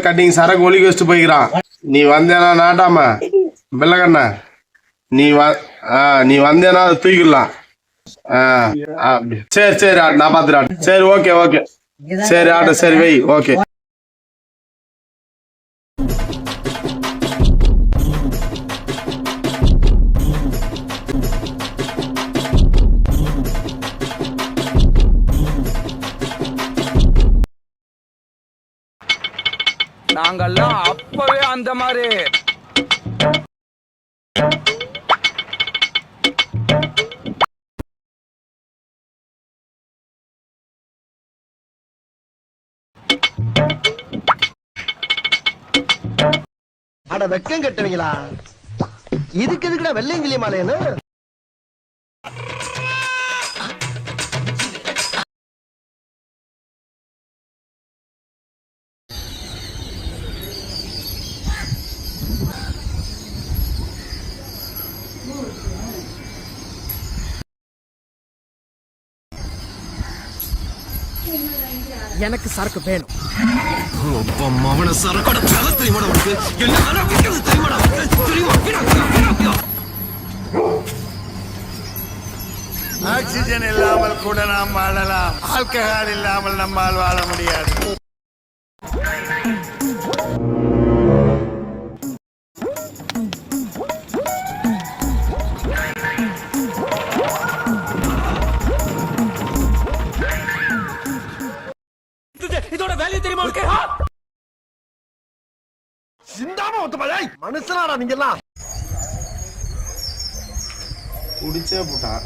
Cutting சரக்கு ஒலிக்க வச்சுட்டு போய்க்கிறான். நீ வந்தேனா நாட்டாம வெள்ளக்கண்ண நீ வந்தேனா அதை தூக்கிடலாம். சரி சரி நான் பாத்துறேன். சரி ஓகே ஓகே சரி ஆட்ட சரி வை ஓகே. நாங்கெல்லாம் அப்பவே அந்த மாதிரி அட வெக்கம் கட்டுவீங்களா? இதுக்கு எதுக்குடா வெள்ளையங்கிலி மாலையன்னு? எனக்கு சரக்கு வேணும். ஆக்சிஜன் இல்லாமல் கூட நாம் வாழலாம், ஆல்கஹால் இல்லாமல் நம்மால் வாழ முடியாது. இதோட வேல்யூ தெரியுமா உனக்கு? சிந்தாம ஒத்துப்பா மனுஷனாடா நீங்க எல்லாம். குடிச்சே போட்டான்.